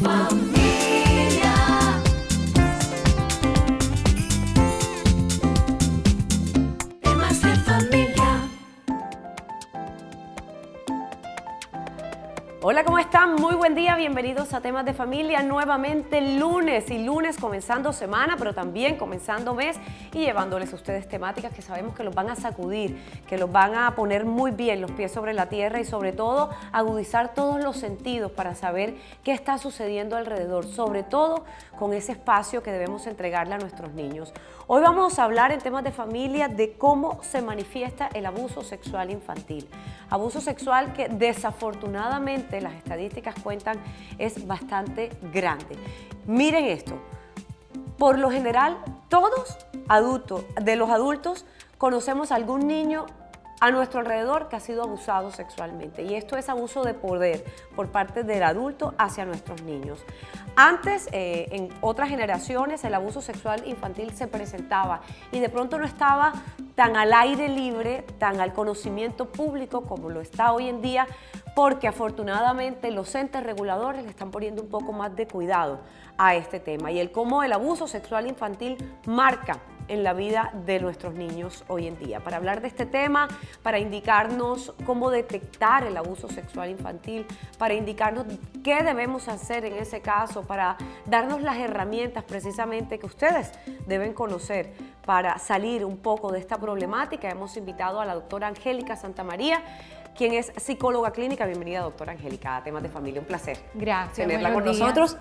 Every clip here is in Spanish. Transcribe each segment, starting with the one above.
familia. Temas de familia. Hola, ¿cómo están? Muy buen día, bienvenidos a Temas de Familia, nuevamente lunes comenzando semana, pero también comenzando mes y llevándoles a ustedes temáticas que sabemos que los van a sacudir, que los van a poner muy bien los pies sobre la tierra y sobre todo agudizar todos los sentidos para saber qué está sucediendo alrededor, sobre todo con ese espacio que debemos entregarle a nuestros niños. Hoy vamos a hablar en Temas de Familia de cómo se manifiesta el abuso sexual infantil. Abuso sexual que desafortunadamente las estadísticas cuentan es bastante grande. Miren esto, por lo general todos de los adultos conocemos a algún niño a nuestro alrededor que ha sido abusado sexualmente, y esto es abuso de poder por parte del adulto hacia nuestros niños. Antes, en otras generaciones, el abuso sexual infantil se presentaba y de pronto no estaba tan al aire libre, tan al conocimiento público como lo está hoy en día, porque afortunadamente los entes reguladores le están poniendo un poco más de cuidado a este tema y cómo el abuso sexual infantil marca en la vida de nuestros niños hoy en día. Para hablar de este tema, para indicarnos cómo detectar el abuso sexual infantil, para indicarnos qué debemos hacer en ese caso, para darnos las herramientas precisamente que ustedes deben conocer para salir un poco de esta problemática, hemos invitado a la doctora Angélica Santamaría, quien es psicóloga clínica. Bienvenida, doctora Angélica, a Temas de Familia. Un placer. Gracias. Tenerla con nosotros.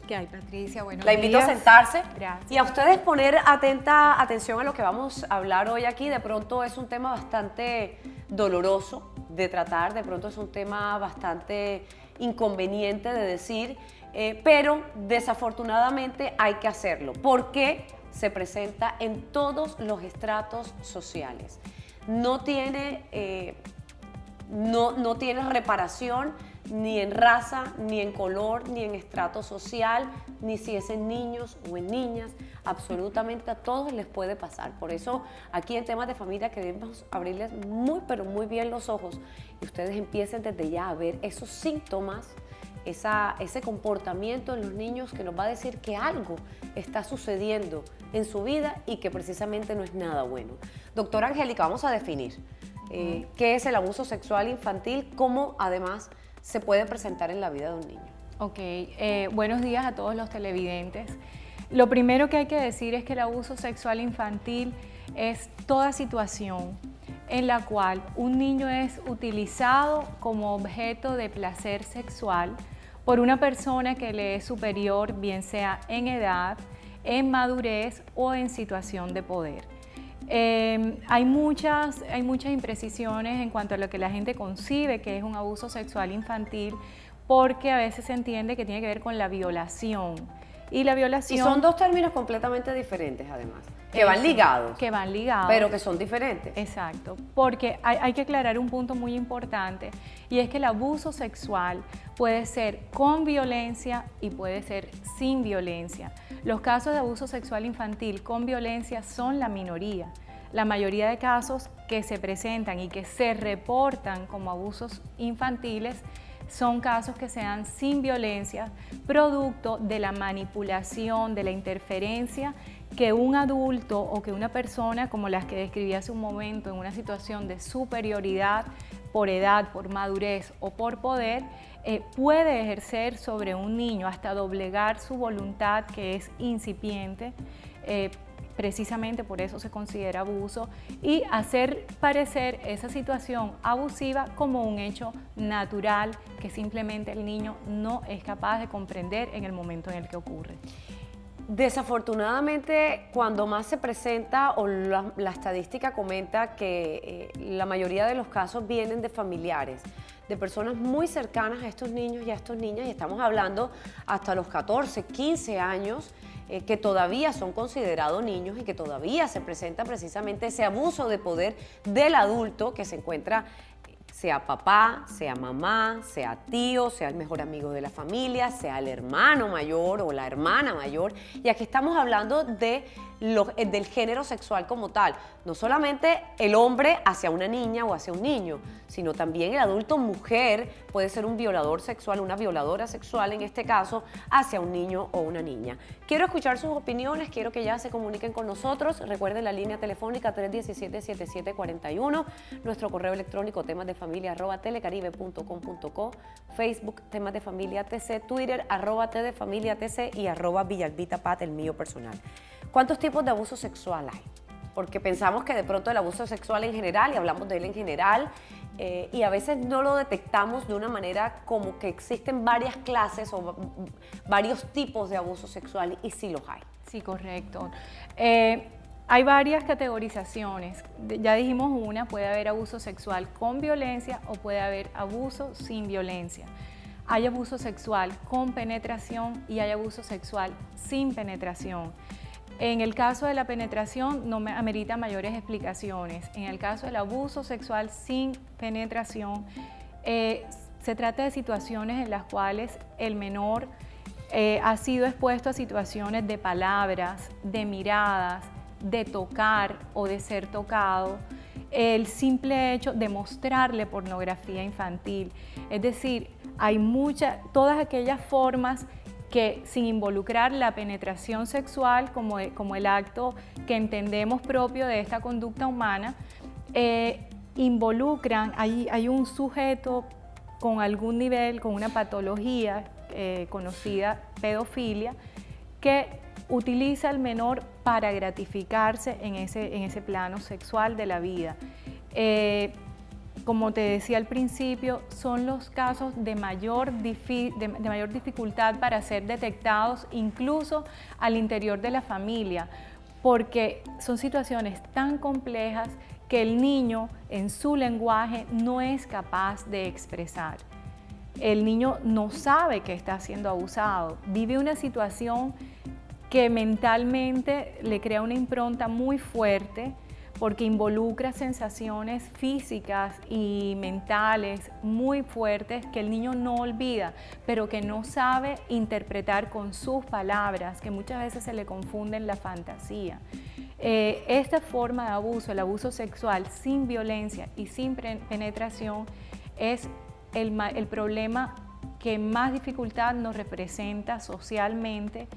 ¿Qué hay, Patricia? Buenos La invito días. a sentarse. Gracias. Y a ustedes poner atención a lo que vamos a hablar hoy aquí. De pronto es un tema bastante doloroso de tratar, de pronto es un tema bastante inconveniente de decir, pero desafortunadamente hay que hacerlo porque se presenta en todos los estratos sociales. No tiene reparación ni en raza, ni en color, ni en estrato social, ni si es en niños o en niñas. Absolutamente a todos les puede pasar. Por eso aquí en Temas de Familia queremos abrirles muy, pero muy bien los ojos y ustedes empiecen desde ya a ver esos síntomas, ese comportamiento en los niños que nos va a decir que algo está sucediendo en su vida y que precisamente no es nada bueno. Doctora Angélica, vamos a definir qué es el abuso sexual infantil, cómo además se puede presentar en la vida de un niño. Ok, buenos días a todos los televidentes. Lo primero que hay que decir es que el abuso sexual infantil es toda situación en la cual un niño es utilizado como objeto de placer sexual por una persona que le es superior, bien sea en edad, en madurez o en situación de poder. Hay muchas imprecisiones en cuanto a lo que la gente concibe que es un abuso sexual infantil, porque a veces se entiende que tiene que ver con la violación. Y la violación... Y son dos términos completamente diferentes además, que van ligados. Que van ligados. Pero que son diferentes. Exacto, porque hay que aclarar un punto muy importante, y es que el abuso sexual puede ser con violencia y puede ser sin violencia. Los casos de abuso sexual infantil con violencia son la minoría. La mayoría de casos que se presentan y que se reportan como abusos infantiles son casos que se dan sin violencia, producto de la manipulación, de la interferencia que un adulto o que una persona, como las que describí hace un momento, en una situación de superioridad por edad, por madurez o por poder, puede ejercer sobre un niño hasta doblegar su voluntad, que es incipiente. Precisamente por eso se considera abuso, y hacer parecer esa situación abusiva como un hecho natural que simplemente el niño no es capaz de comprender en el momento en el que ocurre. Desafortunadamente, cuando más se presenta, o la estadística comenta que la mayoría de los casos vienen de familiares, de personas muy cercanas a estos niños y a estas niñas, y estamos hablando hasta los 14, 15 años, que todavía son considerados niños y que todavía se presenta precisamente ese abuso de poder del adulto que se encuentra sea papá, sea mamá, sea tío, sea el mejor amigo de la familia, sea el hermano mayor o la hermana mayor. Y aquí estamos hablando del género sexual como tal. No solamente el hombre hacia una niña o hacia un niño, sino también el adulto mujer puede ser un violador sexual, una violadora sexual en este caso, hacia un niño o una niña. Quiero escuchar sus opiniones, quiero que ya se comuniquen con nosotros. Recuerden la línea telefónica 317-7741, nuestro correo electrónico temasdefamilia@telecaribe.com.co, Facebook Temas de Familia TC, Twitter @tdefamiliatc y @villalbitapat, el mío personal. ¿Cuántos tipos de abuso sexual hay? Porque pensamos que de pronto el abuso sexual en general, y hablamos de él en general, y a veces no lo detectamos de una manera como que existen varias clases o varios tipos de abuso sexual, y sí los hay. Sí, correcto. Hay varias categorizaciones. Ya dijimos una, puede haber abuso sexual con violencia o puede haber abuso sin violencia. Hay abuso sexual con penetración y hay abuso sexual sin penetración. En el caso de la penetración no amerita mayores explicaciones. En el caso del abuso sexual sin penetración, se trata de situaciones en las cuales el menor ha sido expuesto a situaciones de palabras, de miradas, de tocar o de ser tocado, el simple hecho de mostrarle pornografía infantil. Es decir, hay todas aquellas formas que, sin involucrar la penetración sexual como el acto que entendemos propio de esta conducta humana, involucran, hay un sujeto con algún nivel, con una patología conocida, pedofilia, que utiliza al menor para gratificarse en ese plano sexual de la vida. Como te decía al principio, son los casos de mayor dificultad para ser detectados incluso al interior de la familia, porque son situaciones tan complejas que el niño en su lenguaje no es capaz de expresar. El niño no sabe que está siendo abusado, vive una situación que mentalmente le crea una impronta muy fuerte, porque involucra sensaciones físicas y mentales muy fuertes que el niño no olvida, pero que no sabe interpretar con sus palabras, que muchas veces se le confunde en la fantasía. Esta forma de abuso, el abuso sexual sin violencia y sin penetración, es el problema que más dificultad nos representa socialmente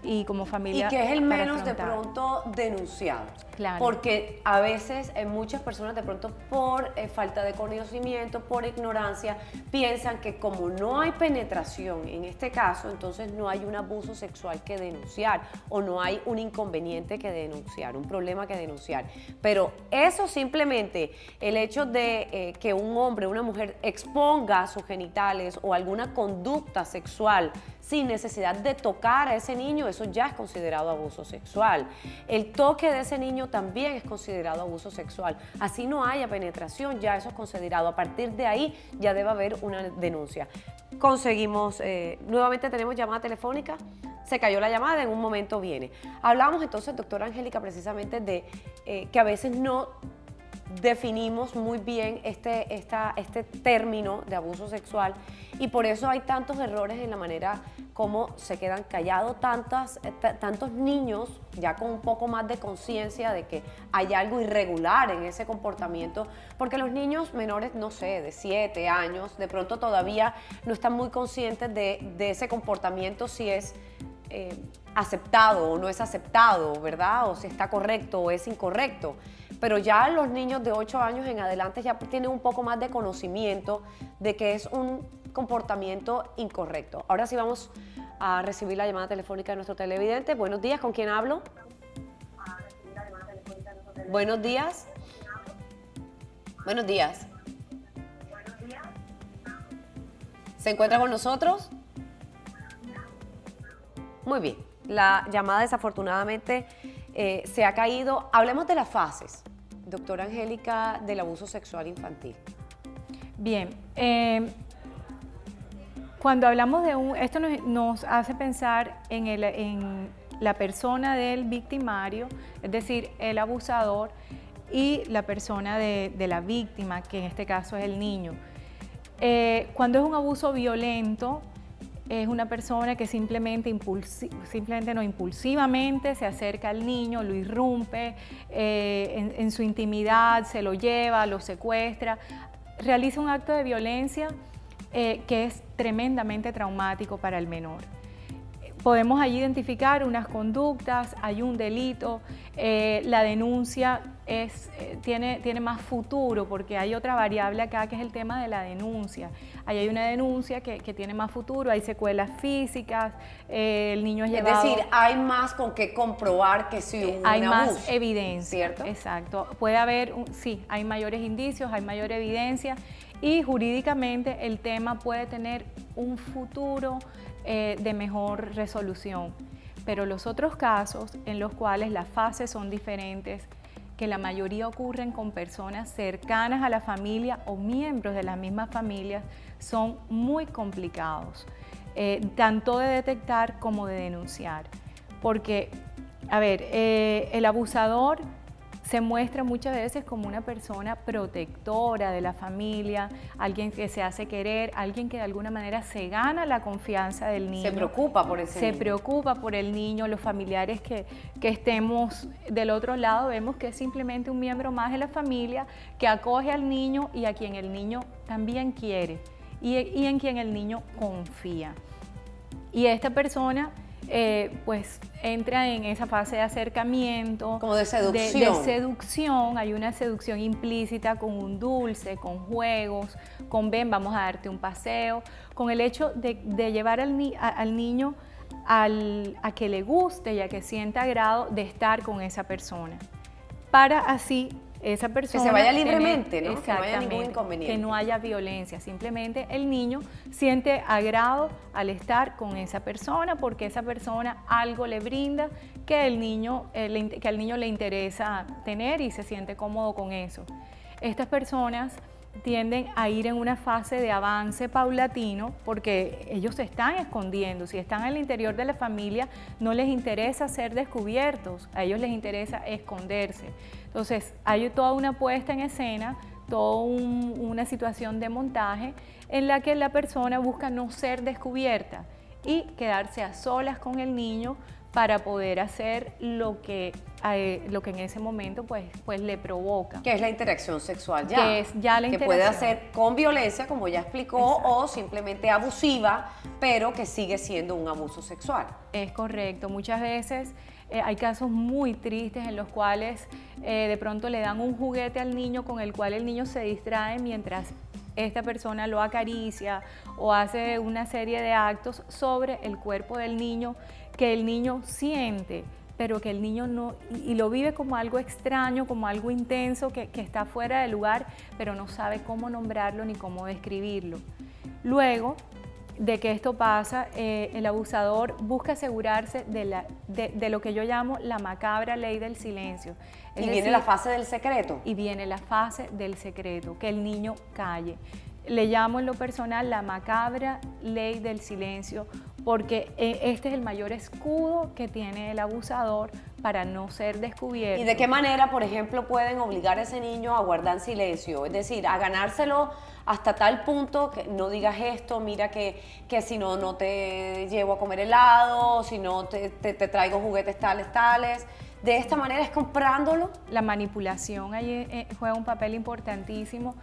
y como familia. Y que es el para menos de afrontar. pronto denunciado. Claro. Porque a veces muchas personas de pronto por falta de conocimiento, por ignorancia, piensan que como no hay penetración en este caso, entonces no hay un abuso sexual que denunciar o no hay un inconveniente que denunciar, un problema que denunciar. Pero eso simplemente, el hecho de que un hombre o una mujer exponga sus genitales o alguna conducta sexual sin necesidad de tocar a ese niño, eso ya es considerado abuso sexual. El toque de ese niño también es considerado abuso sexual. Así no haya penetración, ya eso es considerado. A partir de ahí ya debe haber una denuncia. Conseguimos, nuevamente tenemos llamada telefónica. Se cayó la llamada, en un momento viene. Hablamos entonces, doctora Angélica, precisamente de que a veces no definimos muy bien este término de abuso sexual, y por eso hay tantos errores en la manera como se quedan callados tantos niños ya con un poco más de conciencia de que hay algo irregular en ese comportamiento, porque los niños menores, no sé, de 7 años, de pronto todavía no están muy conscientes de ese comportamiento, si es aceptado o no es aceptado, ¿verdad? O si está correcto o es incorrecto. Pero ya los niños de 8 años en adelante ya tienen un poco más de conocimiento de que es un comportamiento incorrecto. Ahora sí vamos a recibir la llamada telefónica de nuestro televidente. Buenos días, ¿con quién hablo? Buenos días. Buenos días. ¿Se encuentra con nosotros? Muy bien. La llamada desafortunadamente se ha caído. Hablemos de las fases, doctora Angélica, del abuso sexual infantil. Bien, cuando hablamos de esto nos hace pensar en la persona del victimario, es decir, el abusador, y la persona de la víctima, que en este caso es el niño. Cuando es un abuso violento, es una persona que impulsivamente se acerca al niño, lo irrumpe en su intimidad, se lo lleva, lo secuestra, realiza un acto de violencia que es tremendamente traumático para el menor. Podemos allí identificar unas conductas, hay un delito, la denuncia tiene más futuro porque hay otra variable acá que es el tema de la denuncia. Ahí hay una denuncia que tiene más futuro, hay secuelas físicas, el niño es llevado... Es decir, hay más con qué comprobar que si hubo un hay más abuso, evidencia, ¿cierto? Exacto. Puede haber, sí, hay mayores indicios, hay mayor evidencia y jurídicamente el tema puede tener un futuro de mejor resolución. Pero los otros casos en los cuales las fases son diferentes, que la mayoría ocurren con personas cercanas a la familia o miembros de las mismas familias, son muy complicados, tanto de detectar como de denunciar. Porque, a ver, el abusador se muestra muchas veces como una persona protectora de la familia, alguien que se hace querer, alguien que de alguna manera se gana la confianza del niño. Se preocupa por ese niño. Se preocupa por el niño, los familiares que estemos del otro lado vemos que es simplemente un miembro más de la familia que acoge al niño y a quien el niño también quiere y en quien el niño confía. Y esta persona pues entra en esa fase de acercamiento. Como de seducción. De seducción, hay una seducción implícita con un dulce, con juegos, con ven, vamos a darte un paseo, con el hecho de llevar al niño a que le guste y a que sienta agrado de estar con esa persona, para así esa persona... Que se vaya libremente, ¿no? Exactamente, que no haya ningún inconveniente. que no haya violencia, simplemente el niño siente agrado al estar con esa persona porque esa persona algo le brinda que al niño le interesa tener y se siente cómodo con eso. Estas personas tienden a ir en una fase de avance paulatino porque ellos se están escondiendo. Si están al interior de la familia, no les interesa ser descubiertos, a ellos les interesa esconderse. Entonces, hay toda una puesta en escena, toda una situación de montaje en la que la persona busca no ser descubierta y quedarse a solas con el niño para poder hacer lo que en ese momento pues le provoca. Que es la interacción sexual ya. Que es ya la que interacción. puede hacer con violencia, como ya explicó, Exacto. o simplemente abusiva, pero que sigue siendo un abuso sexual. Es correcto. Muchas veces hay casos muy tristes en los cuales de pronto le dan un juguete al niño con el cual el niño se distrae mientras esta persona lo acaricia o hace una serie de actos sobre el cuerpo del niño que el niño siente, pero que el niño no, y lo vive como algo extraño, como algo intenso, que está fuera de lugar, pero no sabe cómo nombrarlo ni cómo describirlo. Luego de que esto pasa, el abusador busca asegurarse de lo que yo llamo la macabra ley del silencio. Y viene la fase del secreto. Y viene la fase del secreto, que el niño calle. Le llamo en lo personal la macabra ley del silencio, porque este es el mayor escudo que tiene el abusador para no ser descubierto. ¿Y de qué manera, por ejemplo, pueden obligar a ese niño a guardar silencio? Es decir, a ganárselo hasta tal punto que no digas esto, mira que si no, no te llevo a comer helado, si no te traigo juguetes tales. De esta manera es comprándolo. La manipulación ahí juega un papel importantísimo.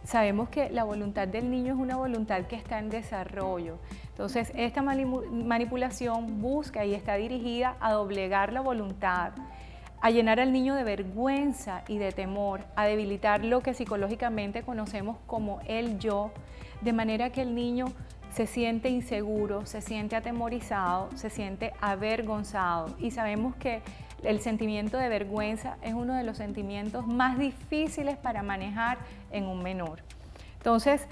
Sabemos que la voluntad del niño es una voluntad que está en desarrollo. Entonces, esta manipulación busca y está dirigida a doblegar la voluntad, a llenar al niño de vergüenza y de temor, a debilitar lo que psicológicamente conocemos como el yo, de manera que el niño se siente inseguro, se siente atemorizado, se siente avergonzado. Y sabemos que el sentimiento de vergüenza es uno de los sentimientos más difíciles para manejar en un menor. Entonces,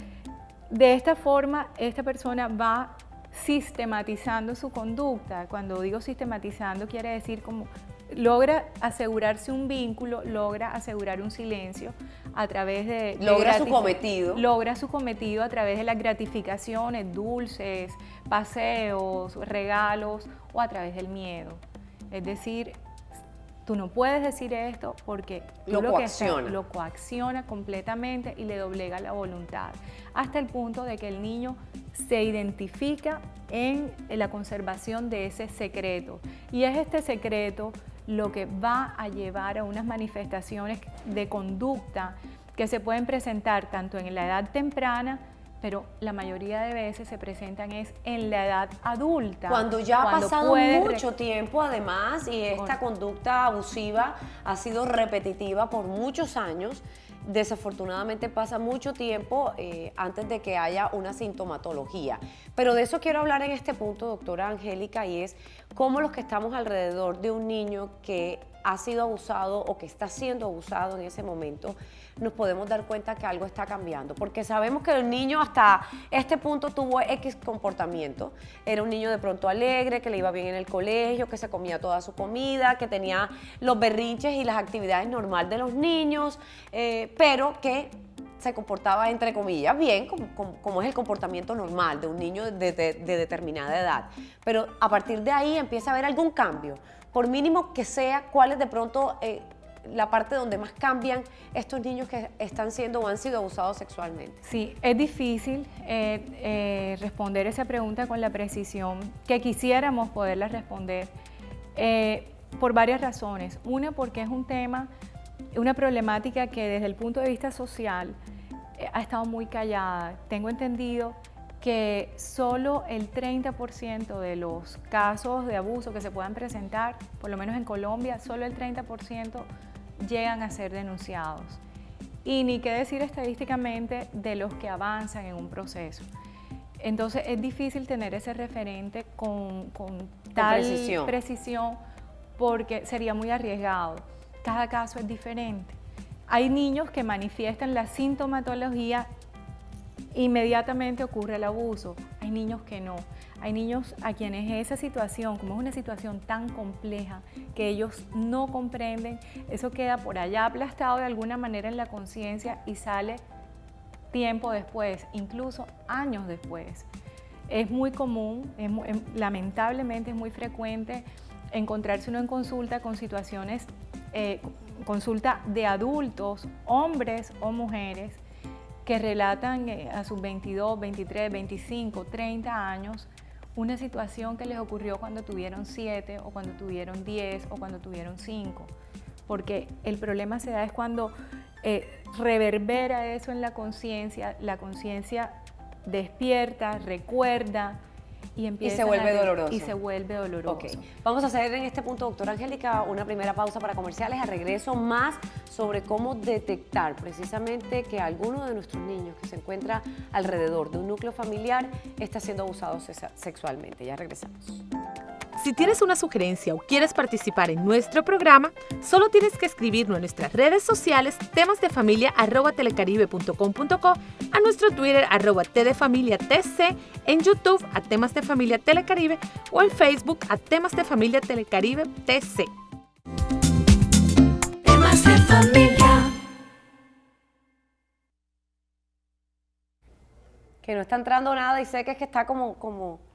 de esta forma, esta persona va sistematizando su conducta. Cuando digo sistematizando, quiere decir como logra asegurarse un vínculo, logra asegurar un silencio a través de... Logra su cometido. Logra su cometido a través de las gratificaciones, dulces, paseos, regalos o a través del miedo. Es decir, tú no puedes decir esto porque tú Lo coacciona. lo coacciona completamente y le doblega la voluntad, hasta el punto de que el niño se identifica en la conservación de ese secreto. Y es este secreto lo que va a llevar a unas manifestaciones de conducta que se pueden presentar tanto en la edad temprana, pero la mayoría de veces se presentan es en la edad adulta. Cuando ya ha cuando pasado puedes mucho tiempo, además, y esta conducta abusiva ha sido repetitiva por muchos años, desafortunadamente pasa mucho tiempo antes de que haya una sintomatología. Pero de eso quiero hablar en este punto, doctora Angélica, y es cómo los que estamos alrededor de un niño que ha sido abusado o que está siendo abusado en ese momento, nos podemos dar cuenta que algo está cambiando, porque sabemos que el niño hasta este punto tuvo X comportamiento. Era un niño de pronto alegre, que le iba bien en el colegio, que se comía toda su comida, que tenía los berrinches y las actividades normales de los niños, pero que se comportaba, entre comillas, bien, como es el comportamiento normal de un niño de determinada edad. Pero a partir de ahí empieza a haber algún cambio, por mínimo que sea, cuál es de pronto la parte donde más cambian estos niños que están siendo o han sido abusados sexualmente. Sí, es difícil responder esa pregunta con la precisión que quisiéramos poderla responder por varias razones. Una, porque es un tema, una problemática que desde el punto de vista social ha estado muy callada. Tengo entendido que solo el 30% de los casos de abuso que se puedan presentar, por lo menos en Colombia, solo el 30% llegan a ser denunciados. Y ni qué decir estadísticamente de los que avanzan en un proceso. Entonces es difícil tener ese referente con tal precisión porque sería muy arriesgado. Cada caso es diferente. Hay niños que manifiestan la sintomatología, inmediatamente ocurre el abuso. Hay niños que no. Hay niños a quienes esa situación, como es una situación tan compleja que ellos no comprenden, eso queda por allá aplastado de alguna manera en la conciencia y sale tiempo después, incluso años después. Es muy común, lamentablemente es muy frecuente encontrarse uno en consulta con situaciones, consulta de adultos, hombres o mujeres, que relatan a sus 22, 23, 25, 30 años una situación que les ocurrió cuando tuvieron 7 o cuando tuvieron 10 o cuando tuvieron 5. Porque el problema se da es cuando reverbera eso en la conciencia despierta, recuerda y empieza se vuelve doloroso. Y se vuelve doloroso. Okay. Vamos a hacer en este punto, doctora Angélica, una primera pausa para comerciales. A regreso más sobre cómo detectar precisamente que alguno de nuestros niños que se encuentra alrededor de un núcleo familiar está siendo abusado sexualmente. Ya regresamos. Si tienes una sugerencia o quieres participar en nuestro programa, solo tienes que escribirnos en nuestras redes sociales temasdefamilia@telecaribe.com.co, a nuestro Twitter @tdefamiliatc, en YouTube @temas de familia telecaribe o en Facebook @temas de familia telecaribe tc. Temas de familia. Que no está entrando nada y sé que es que está como...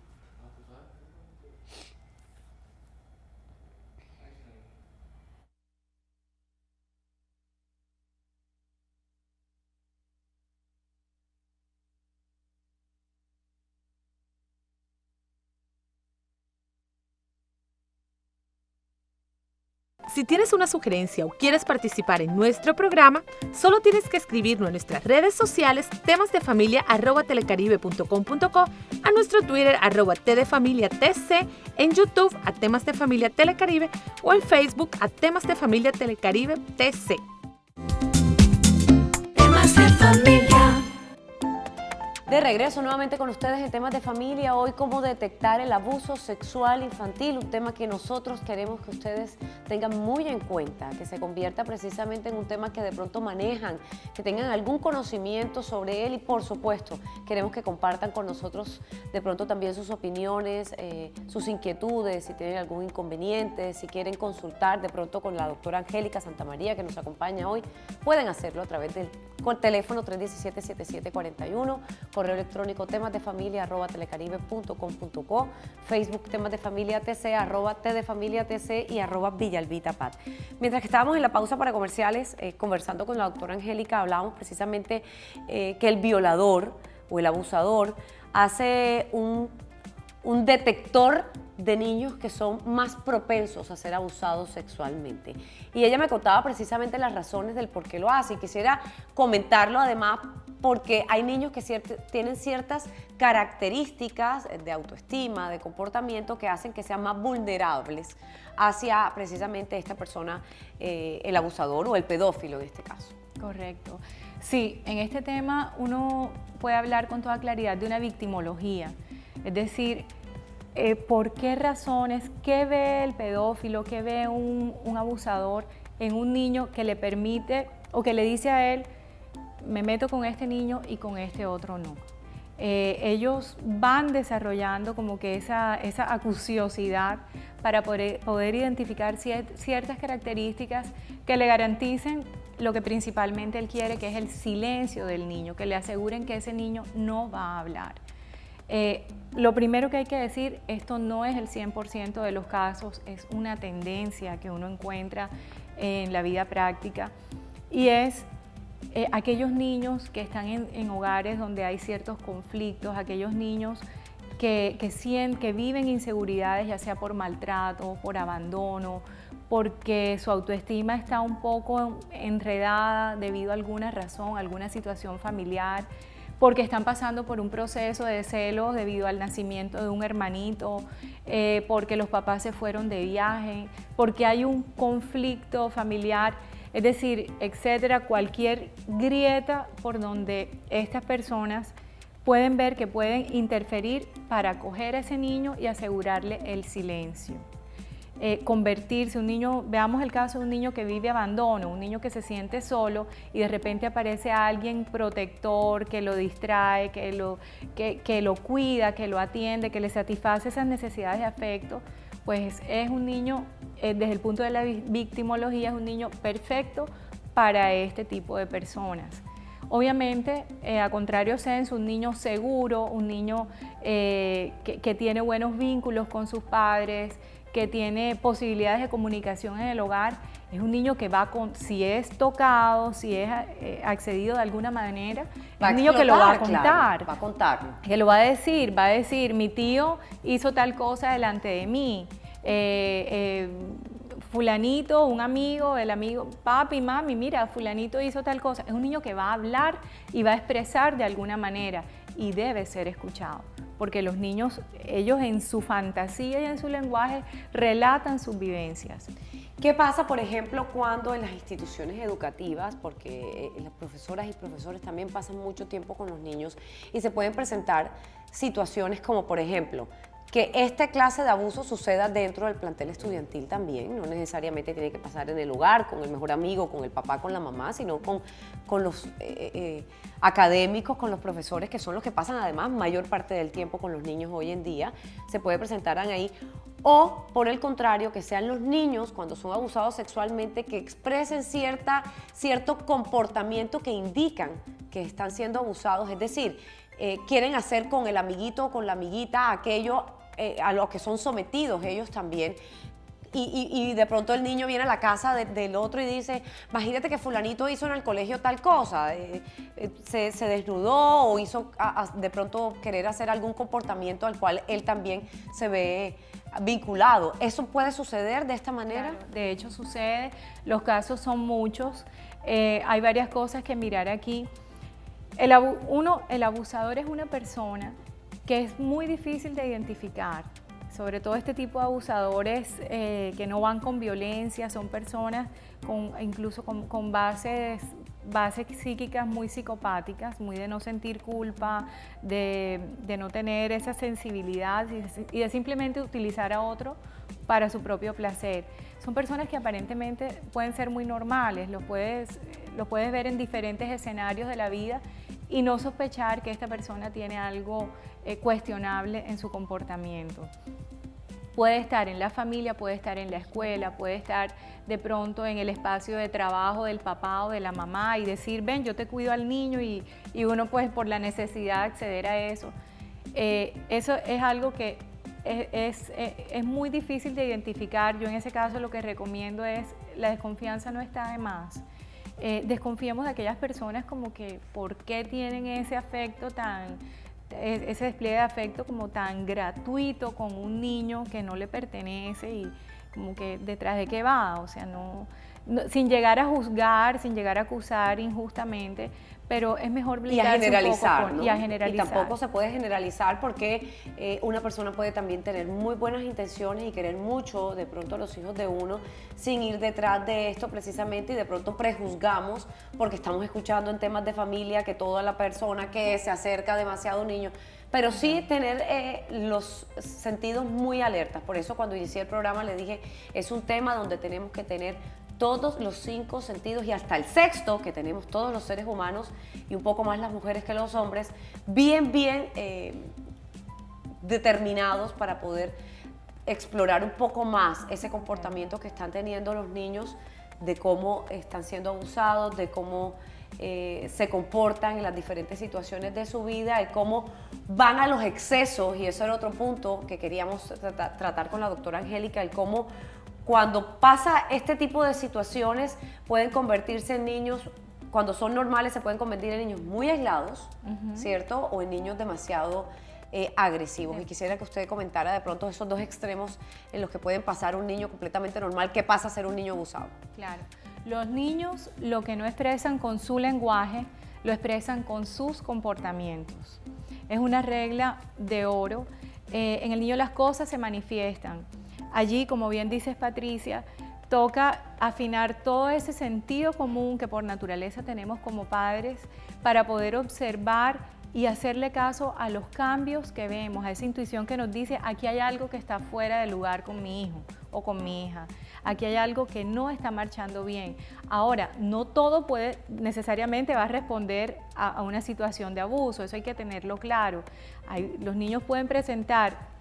Si tienes una sugerencia o quieres participar en nuestro programa, solo tienes que escribirnos en nuestras redes sociales temasdefamilia@telecaribe.com.co, a nuestro Twitter @tdefamiliatc, en YouTube @temas de familia telecaribe o en Facebook @temas de familia telecaribe tc. Temas de familia. De regreso nuevamente con ustedes en Temas de Familia, hoy cómo detectar el abuso sexual infantil, un tema que nosotros queremos que ustedes tengan muy en cuenta, que se convierta precisamente en un tema que de pronto manejan, que tengan algún conocimiento sobre él y por supuesto queremos que compartan con nosotros de pronto también sus opiniones, sus inquietudes, si tienen algún inconveniente, si quieren consultar de pronto con la doctora Angélica Santamaría que nos acompaña hoy, pueden hacerlo a través del teléfono 317-7741, correo electrónico temasdefamilia@telecaribe.com.co, Facebook Temas de Familia TC, @tdefamiliatc y @villalvitapat. Mientras que estábamos en la pausa para comerciales, conversando con la doctora Angélica, hablábamos precisamente que el violador o el abusador hace un detector de niños que son más propensos a ser abusados sexualmente. Y ella me contaba precisamente las razones del por qué lo hace, y quisiera comentarlo además porque hay niños que tienen ciertas características de autoestima, de comportamiento, que hacen que sean más vulnerables hacia precisamente esta persona, el abusador o el pedófilo en este caso. Correcto. Sí, en este tema uno puede hablar con toda claridad de una victimología, es decir, por qué razones, qué ve el pedófilo, qué ve un abusador en un niño que le permite o que le dice a él, me meto con este niño y con este otro no. Ellos van desarrollando como que esa acuciosidad para poder identificar ciertas características que le garanticen lo que principalmente él quiere, que es el silencio del niño, que le aseguren que ese niño no va a hablar. Lo primero que hay que decir, esto no es el 100% de los casos, es una tendencia que uno encuentra en la vida práctica, y es aquellos niños que están en hogares donde hay ciertos conflictos, aquellos niños que viven inseguridades, ya sea por maltrato, por abandono, porque su autoestima está un poco enredada debido a alguna razón, alguna situación familiar, porque están pasando por un proceso de celos debido al nacimiento de un hermanito, porque los papás se fueron de viaje, porque hay un conflicto familiar, es decir, etcétera, cualquier grieta por donde estas personas pueden ver que pueden interferir para acoger a ese niño y asegurarle el silencio. Convertirse, veamos el caso de un niño que vive abandono, un niño que se siente solo y de repente aparece alguien protector que lo distrae, que lo cuida, que lo atiende, que le satisface esas necesidades de afecto, pues es un niño, desde el punto de la victimología, es un niño perfecto para este tipo de personas. Obviamente, a contrario sensu, un niño seguro, un niño que tiene buenos vínculos con sus padres, que tiene posibilidades de comunicación en el hogar, es un niño que si es tocado, si es accedido de alguna manera, es un niño que lo va a contar. Claro, va a contarlo. Que lo va a decir, mi tío hizo tal cosa delante de mí, fulanito, un amigo, el amigo, papi, mami, mira, fulanito hizo tal cosa. Es un niño que va a hablar y va a expresar de alguna manera y debe ser escuchado, porque los niños, ellos en su fantasía y en su lenguaje relatan sus vivencias. ¿Qué pasa, por ejemplo, cuando en las instituciones educativas, porque las profesoras y profesores también pasan mucho tiempo con los niños y se pueden presentar situaciones como, por ejemplo, que esta clase de abuso suceda dentro del plantel estudiantil también, no necesariamente tiene que pasar en el hogar, con el mejor amigo, con el papá, con la mamá, sino con los académicos, con los profesores, que son los que pasan además mayor parte del tiempo con los niños hoy en día, se puede presentar ahí. O, por el contrario, que sean los niños, cuando son abusados sexualmente, que expresen cierto comportamiento que indican que están siendo abusados, es decir, quieren hacer con el amiguito o con la amiguita aquello a lo que son sometidos ellos también. Y de pronto el niño viene a la casa del otro y dice, imagínate que fulanito hizo en el colegio tal cosa, se desnudó o hizo de pronto querer hacer algún comportamiento al cual él también se ve vinculado. ¿Eso puede suceder de esta manera? Claro, de hecho sucede, los casos son muchos, hay varias cosas que mirar aquí. El abusador es una persona que es muy difícil de identificar, sobre todo este tipo de abusadores que no van con violencia, son personas incluso con bases psíquicas muy psicopáticas, muy de no sentir culpa, de no tener esa sensibilidad y de simplemente utilizar a otro para su propio placer. Son personas que aparentemente pueden ser muy normales, los puedes ver en diferentes escenarios de la vida y no sospechar que esta persona tiene algo cuestionable en su comportamiento. Puede estar en la familia, puede estar en la escuela, puede estar de pronto en el espacio de trabajo del papá o de la mamá y decir, ven, yo te cuido al niño y uno pues por la necesidad de acceder a eso. Eso es algo que es muy difícil de identificar. Yo en ese caso lo que recomiendo es, la desconfianza no está de más. Desconfiemos de aquellas personas como que, ¿por qué tienen ese afecto ese despliegue de afecto como tan gratuito con un niño que no le pertenece y como que detrás de qué va? O sea, sin llegar a juzgar, sin llegar a acusar injustamente, pero es mejor blindarse generalizar, un poco ¿no? y a generalizar. Y tampoco se puede generalizar porque una persona puede también tener muy buenas intenciones y querer mucho de pronto a los hijos de uno sin ir detrás de esto precisamente, y de pronto prejuzgamos porque estamos escuchando en temas de familia que toda la persona que se acerca demasiado a un niño, pero sí tener los sentidos muy alertas. Por eso cuando inicié el programa le dije, es un tema donde tenemos que tener todos los 5 sentidos y hasta el sexto que tenemos todos los seres humanos y un poco más las mujeres que los hombres, bien determinados para poder explorar un poco más ese comportamiento que están teniendo los niños, de cómo están siendo abusados, de cómo se comportan en las diferentes situaciones de su vida, y cómo van a los excesos, y eso era otro punto que queríamos tratar con la doctora Angélica, el cómo cuando pasa este tipo de situaciones pueden convertirse en niños, cuando son normales se pueden convertir en niños muy aislados, ¿cierto? O en niños demasiado agresivos. Y quisiera que usted comentara de pronto esos dos extremos en los que pueden pasar un niño completamente normal. ¿Qué pasa a ser un niño abusado? Claro. Los niños lo que no expresan con su lenguaje, lo expresan con sus comportamientos. Es una regla de oro. En el niño las cosas se manifiestan. Allí, como bien dices Patricia, toca afinar todo ese sentido común que por naturaleza tenemos como padres para poder observar y hacerle caso a los cambios que vemos, a esa intuición que nos dice, aquí hay algo que está fuera de lugar con mi hijo o con mi hija, aquí hay algo que no está marchando bien. Ahora, no todo necesariamente va a responder a una situación de abuso, eso hay que tenerlo claro. Los niños pueden presentar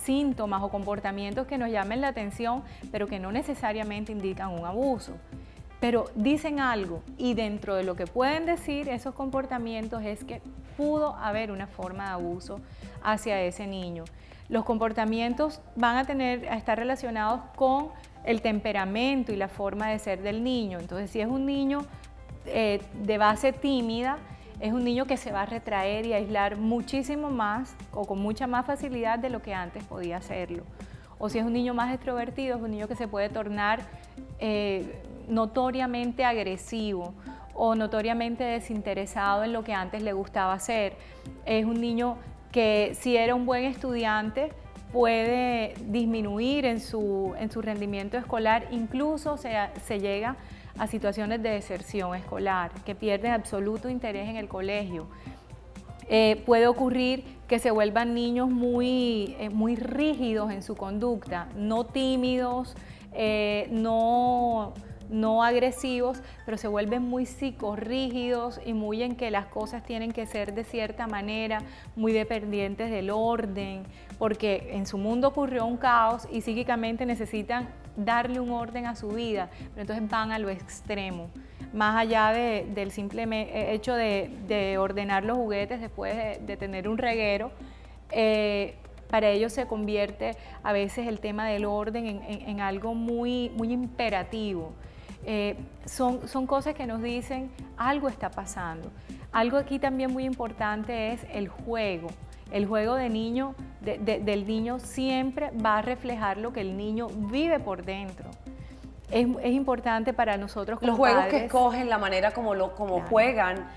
síntomas o comportamientos que nos llamen la atención, pero que no necesariamente indican un abuso. Pero dicen algo, y dentro de lo que pueden decir esos comportamientos es que pudo haber una forma de abuso hacia ese niño. Los comportamientos van a estar relacionados con el temperamento y la forma de ser del niño. Entonces, si es un niño de base tímida, es un niño que se va a retraer y aislar muchísimo más o con mucha más facilidad de lo que antes podía hacerlo. O si es un niño más extrovertido, es un niño que se puede tornar notoriamente agresivo o notoriamente desinteresado en lo que antes le gustaba hacer. Es un niño que, si era un buen estudiante, puede disminuir en su rendimiento escolar, incluso se llega a situaciones de deserción escolar, que pierden absoluto interés en el colegio. Puede ocurrir que se vuelvan niños muy rígidos en su conducta, no tímidos, no agresivos, pero se vuelven muy psicorrígidos y muy en que las cosas tienen que ser de cierta manera, muy dependientes del orden, porque en su mundo ocurrió un caos y psíquicamente necesitan darle un orden a su vida, pero entonces van a lo extremo, más allá del simple hecho de ordenar los juguetes después de tener un reguero. Para ellos se convierte a veces el tema del orden en algo muy imperativo. Son cosas que nos dicen algo está pasando. Algo aquí también muy importante es el juego. El juego del niño siempre va a reflejar lo que el niño vive por dentro. Es importante para nosotros como los juegos padres, que escogen, la manera como claro, juegan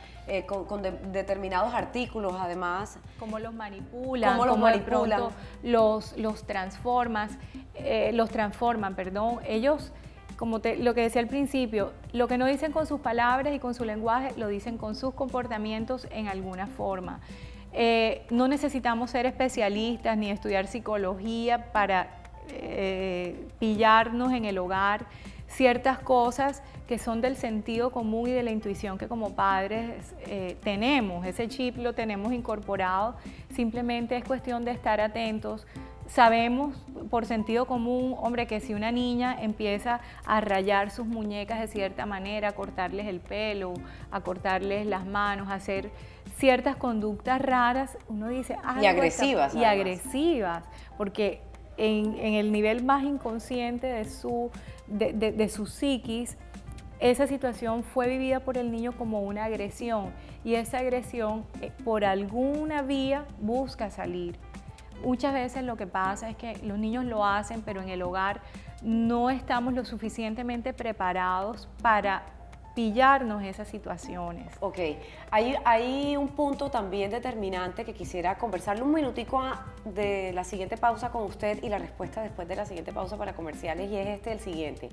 con determinados artículos, además. cómo los manipulan, Cómo los cómo de manipulan. pronto los transforman, perdón. Ellos, como lo que decía al principio, lo que no dicen con sus palabras y con su lenguaje, lo dicen con sus comportamientos en alguna forma. No necesitamos ser especialistas ni estudiar psicología para pillarnos en el hogar ciertas cosas que son del sentido común y de la intuición que como padres tenemos. Ese chip lo tenemos incorporado, simplemente es cuestión de estar atentos Sabemos por sentido común, hombre, que si una niña empieza a rayar sus muñecas de cierta manera, a cortarles el pelo, a cortarles las manos, a hacer ciertas conductas raras, uno dice... Y agresivas. Y agresivas, porque en el nivel más inconsciente de su psiquis, esa situación fue vivida por el niño como una agresión, y esa agresión por alguna vía busca salir. Muchas veces lo que pasa es que los niños lo hacen, pero en el hogar no estamos lo suficientemente preparados para pillarnos esas situaciones. Ok, hay un punto también determinante que quisiera conversarle un minutico de la siguiente pausa con usted y la respuesta después de la siguiente pausa para comerciales, y es el siguiente.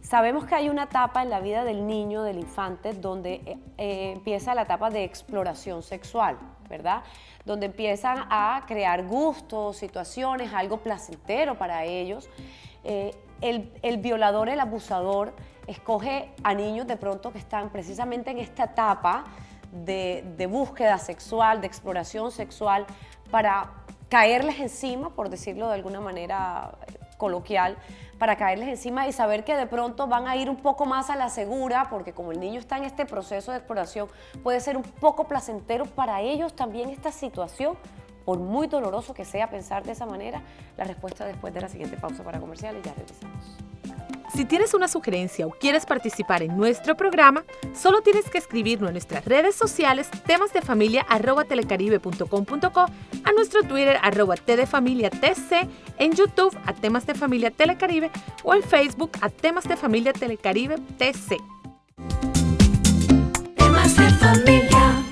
Sabemos que hay una etapa en la vida del niño, del infante, donde empieza la etapa de exploración sexual, ¿verdad? Donde empiezan a crear gustos, situaciones, algo placentero para ellos. El violador, el abusador, escoge a niños de pronto que están precisamente en esta etapa de búsqueda sexual, de exploración sexual, para caerles encima, por decirlo de alguna manera coloquial, para caerles encima y saber que de pronto van a ir un poco más a la segura, porque como el niño está en este proceso de exploración, puede ser un poco placentero para ellos también esta situación, por muy doloroso que sea pensar de esa manera. La respuesta después de la siguiente pausa para comerciales, ya regresamos. Si tienes una sugerencia o quieres participar en nuestro programa, solo tienes que escribirnos en nuestras redes sociales temasdefamilia@telecaribe.com.co, a nuestro Twitter @tdefamiliatc, en YouTube a Temas de Familia Telecaribe o en Facebook a Temas de Familia Telecaribe TC. Temas de familia.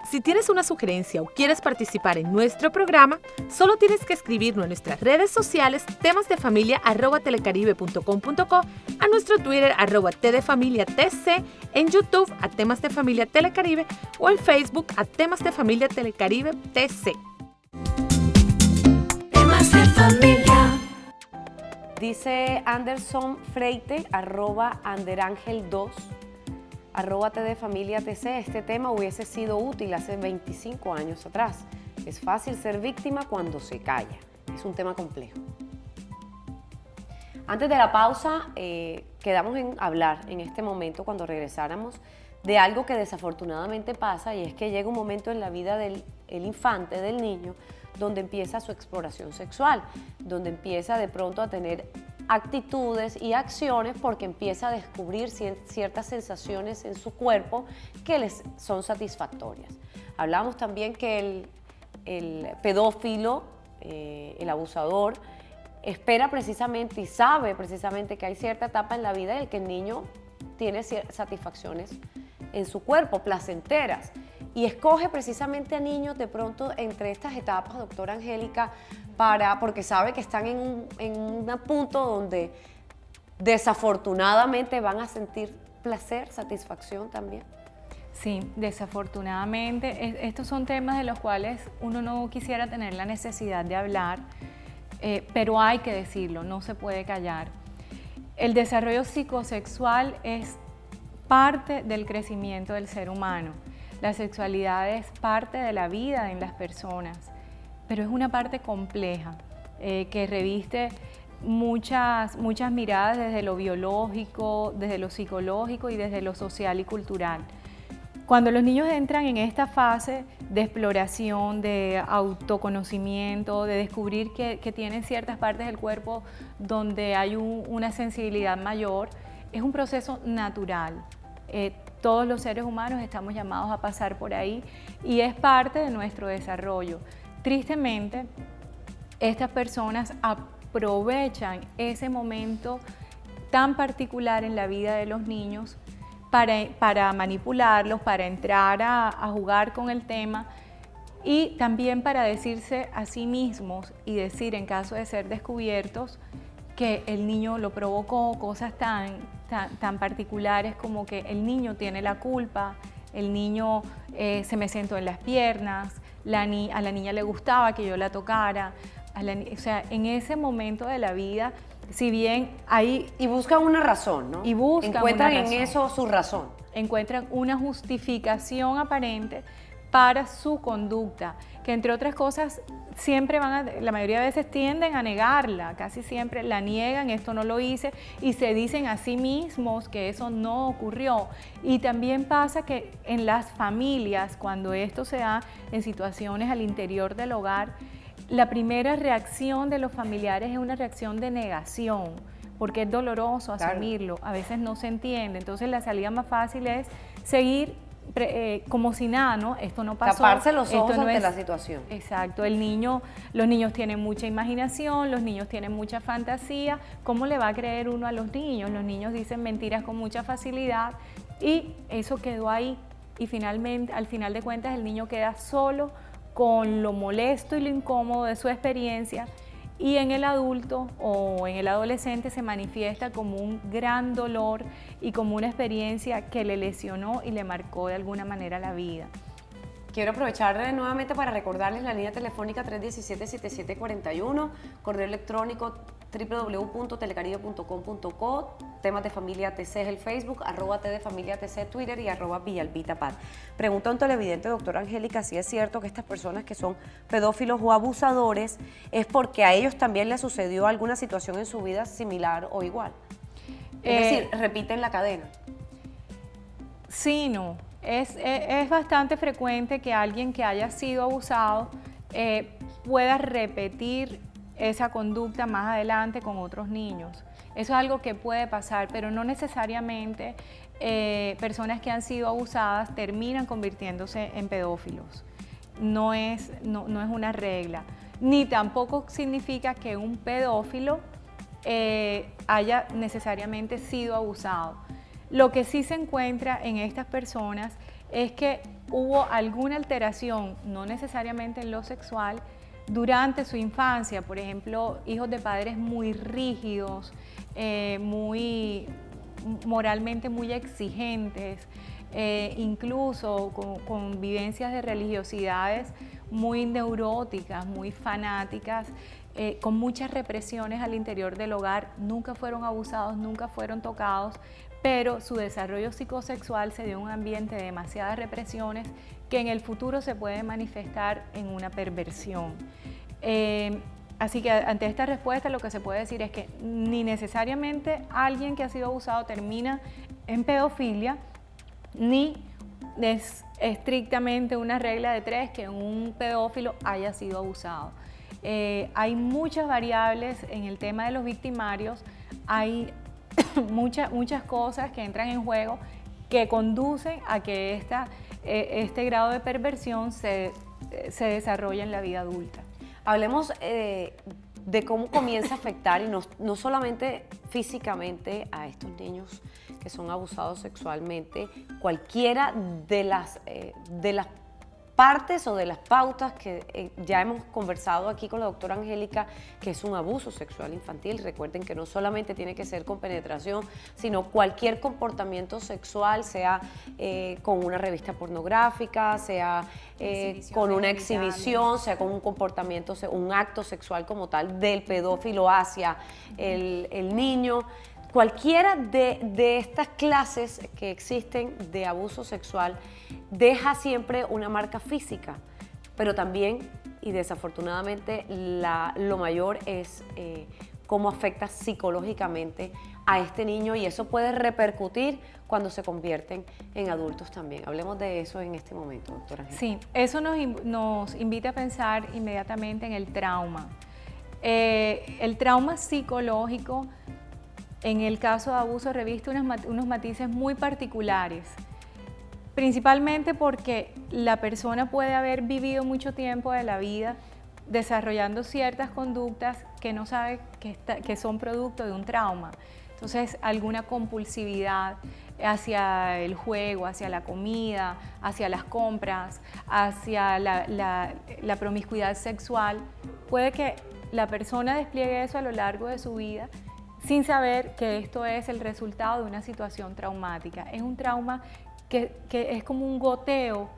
Si tienes una sugerencia o quieres participar en nuestro programa, solo tienes que escribirnos en nuestras redes sociales temasdefamilia@telecaribe.com.co, a nuestro Twitter @tdefamiliatc, en YouTube a Temas de Familia Telecaribe o en Facebook a Temas de Familia Telecaribe TC. Temas de familia. Dice Anderson Freite, @anderangel2, @tdefamiliatc, este tema hubiese sido útil hace 25 años atrás. Es fácil ser víctima cuando se calla. Es un tema complejo. Antes de la pausa, quedamos en hablar en este momento, cuando regresáramos, de algo que desafortunadamente pasa, y es que llega un momento en la vida del infante, del niño, donde empieza su exploración sexual, donde empieza de pronto a tener actitudes y acciones porque empieza a descubrir ciertas sensaciones en su cuerpo que les son satisfactorias. Hablamos también que el pedófilo, el abusador, espera precisamente y sabe precisamente que hay cierta etapa en la vida en la que el niño tiene satisfacciones en su cuerpo, placenteras, y escoge precisamente a niños de pronto entre estas etapas, doctora Angélica, porque sabe que están en un punto donde desafortunadamente van a sentir placer, satisfacción también. Sí, desafortunadamente, estos son temas de los cuales uno no quisiera tener la necesidad de hablar, pero hay que decirlo, no se puede callar. El desarrollo psicosexual es parte del crecimiento del ser humano. La sexualidad es parte de la vida en las personas, pero es una parte compleja que reviste muchas miradas desde lo biológico, desde lo psicológico y desde lo social y cultural. Cuando los niños entran en esta fase de exploración, de autoconocimiento, de descubrir que tienen ciertas partes del cuerpo donde hay una sensibilidad mayor, es un proceso natural. Todos los seres humanos estamos llamados a pasar por ahí y es parte de nuestro desarrollo. Tristemente, estas personas aprovechan ese momento tan particular en la vida de los niños para manipularlos, para entrar a jugar con el tema y también para decirse a sí mismos y decir, en caso de ser descubiertos, que el niño lo provocó, cosas tan tan particulares como que el niño tiene la culpa, el niño se me sentó en las piernas, a la niña le gustaba que yo la tocara, o sea, en ese momento de la vida, si bien hay... Y buscan una razón, ¿no? Y buscan Encuentran una en razón. eso su razón. Encuentran una justificación aparente para su conducta, que entre otras cosas siempre la mayoría de veces tienden a negarla, casi siempre la niegan, esto no lo hice, y se dicen a sí mismos que eso no ocurrió. Y también pasa que en las familias, cuando esto se da en situaciones al interior del hogar, la primera reacción de los familiares es una reacción de negación, porque es doloroso asumirlo, a veces no se entiende, entonces la salida más fácil es seguir como si nada, ¿no? Esto no pasó. Taparse los ojos esto no ante es... la situación. Exacto, los niños tienen mucha imaginación, los niños tienen mucha fantasía. ¿Cómo le va a creer uno a los niños? Los niños dicen mentiras con mucha facilidad y eso quedó ahí. Y finalmente, al final de cuentas, el niño queda solo con lo molesto y lo incómodo de su experiencia, y en el adulto o en el adolescente se manifiesta como un gran dolor y como una experiencia que le lesionó y le marcó de alguna manera la vida. Quiero aprovechar nuevamente para recordarles la línea telefónica 317-7741, correo electrónico www.telecaribe.com.co, temas de familia TC es el Facebook, @tdefamiliatc Twitter y @villalbitapad. Pregunta a un televidente, doctora Angélica, si es cierto que estas personas que son pedófilos o abusadores es porque a ellos también les sucedió alguna situación en su vida similar o igual. Es decir, repiten la cadena. Sí, no. Es bastante frecuente que alguien que haya sido abusado pueda repetir esa conducta más adelante con otros niños. Eso es algo que puede pasar, pero no necesariamente personas que han sido abusadas terminan convirtiéndose en pedófilos. No es una regla. Ni tampoco significa que un pedófilo haya necesariamente sido abusado. Lo que sí se encuentra en estas personas es que hubo alguna alteración, no necesariamente en lo sexual, durante su infancia. Por ejemplo, hijos de padres muy rígidos, moralmente muy exigentes, incluso con vivencias de religiosidades muy neuróticas, muy fanáticas, con muchas represiones al interior del hogar. Nunca fueron abusados, nunca fueron tocados, pero su desarrollo psicosexual se dio en un ambiente de demasiadas represiones que en el futuro se puede manifestar en una perversión. Así que ante esta respuesta lo que se puede decir es que ni necesariamente alguien que ha sido abusado termina en pedofilia, ni es estrictamente una regla de 3 que un pedófilo haya sido abusado. Hay muchas variables en el tema de los victimarios, hay muchas cosas que entran en juego que conducen a que este grado de perversión se desarrolle en la vida adulta. Hablemos de cómo comienza a afectar, y no solamente físicamente, a estos niños que son abusados sexualmente, cualquiera de las partes o de las pautas que ya hemos conversado aquí con la doctora Angélica, que es un abuso sexual infantil. Recuerden que no solamente tiene que ser con penetración, sino cualquier comportamiento sexual, sea con una revista pornográfica, sea con una exhibición, sea con un comportamiento, un acto sexual como tal del pedófilo hacia el niño. Cualquiera de estas clases que existen de abuso sexual deja siempre una marca física, pero también, y desafortunadamente, lo mayor es cómo afecta psicológicamente a este niño, y eso puede repercutir cuando se convierten en adultos también. Hablemos de eso en este momento, doctora Angélica. Sí, eso nos invita a pensar inmediatamente en el trauma. El trauma psicológico, en el caso de abuso, reviste unos matices muy particulares, principalmente porque la persona puede haber vivido mucho tiempo de la vida desarrollando ciertas conductas que no sabe que son producto de un trauma. Entonces, alguna compulsividad hacia el juego, hacia la comida, hacia las compras, hacia la promiscuidad sexual. Puede que la persona despliegue eso a lo largo de su vida. sin saber que esto es el resultado de una situación traumática. Es un trauma que es como un goteo.